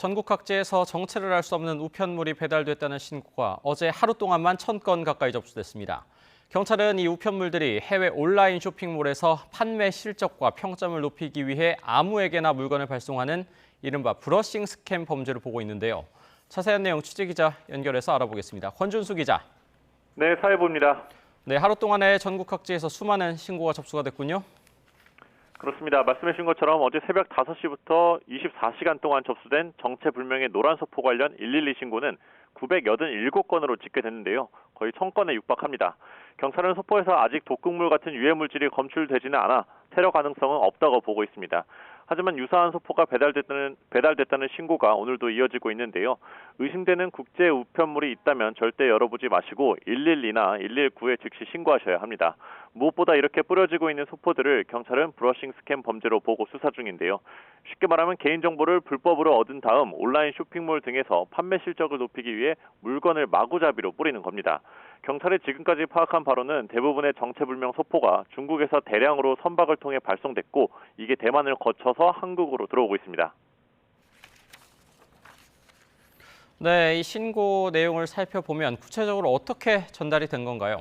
전국 각지에서 정체를 알 수 없는 우편물이 배달됐다는 신고가 어제 하루 동안만 1,000건 가까이 접수됐습니다. 경찰은 이 우편물들이 해외 온라인 쇼핑몰에서 판매 실적과 평점을 높이기 위해 아무에게나 물건을 발송하는 이른바 브러싱 스캠 범죄를 보고 있는데요. 자세한 내용 취재기자 연결해서 알아보겠습니다. 권준수 기자. 네, 사회부입니다. 네, 하루 동안에 전국 각지에서 수많은 신고가 접수가 됐군요. 그렇습니다. 말씀해 주신 것처럼 어제 새벽 5시부터 24시간 동안 접수된 정체불명의 노란 소포 관련 112 신고는 987건으로 집계됐는데요. 거의 1,000건에 육박합니다. 경찰은 소포에서 아직 독극물 같은 유해 물질이 검출되지는 않아 테러 가능성은 없다고 보고 있습니다. 하지만 유사한 소포가 배달됐다는 신고가 오늘도 이어지고 있는데요. 의심되는 국제 우편물이 있다면 절대 열어보지 마시고 112나 119에 즉시 신고하셔야 합니다. 무엇보다 이렇게 뿌려지고 있는 소포들을 경찰은 브러싱 스캠 범죄로 보고 수사 중인데요. 쉽게 말하면 개인정보를 불법으로 얻은 다음 온라인 쇼핑몰 등에서 판매 실적을 높이기 위해 물건을 마구잡이로 뿌리는 겁니다. 경찰이 지금까지 파악한 바로는 대부분의 정체불명 소포가 중국에서 대량으로 선박을 통해 발송됐고 이게 대만을 거쳐서 한국으로 들어오고 있습니다. 네, 이 신고 내용을 살펴보면 구체적으로 어떻게 전달이 된 건가요?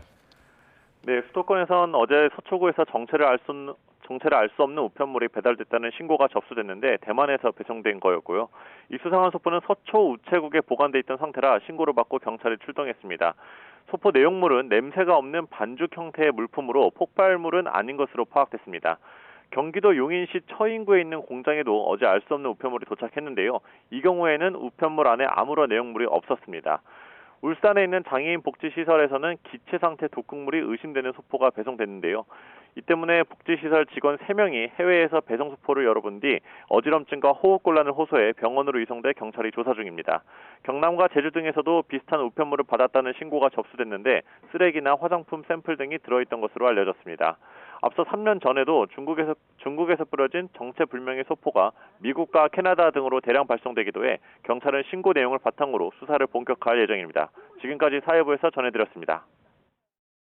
네, 수도권에선 어제 서초구에서 정체를 알 수 없는 우편물이 배달됐다는 신고가 접수됐는데 대만에서 배송된 거였고요. 이 수상한 소포는 서초 우체국에 보관돼 있던 상태라 신고를 받고 경찰이 출동했습니다. 소포 내용물은 냄새가 없는 반죽 형태의 물품으로 폭발물은 아닌 것으로 파악됐습니다. 경기도 용인시 처인구에 있는 공장에도 어제 알 수 없는 우편물이 도착했는데요. 이 경우에는 우편물 안에 아무런 내용물이 없었습니다. 울산에 있는 장애인 복지시설에서는 기체 상태 독극물이 의심되는 소포가 배송됐는데요. 이 때문에 복지시설 직원 3명이 해외에서 배송 소포를 열어본 뒤 어지럼증과 호흡곤란을 호소해 병원으로 이송돼 경찰이 조사 중입니다. 경남과 제주 등에서도 비슷한 우편물을 받았다는 신고가 접수됐는데 쓰레기나 화장품 샘플 등이 들어있던 것으로 알려졌습니다. 앞서 3년 전에도 중국에서 뿌려진 정체불명의 소포가 미국과 캐나다 등으로 대량 발송되기도 해 경찰은 신고 내용을 바탕으로 수사를 본격화할 예정입니다. 지금까지 사회부에서 전해드렸습니다.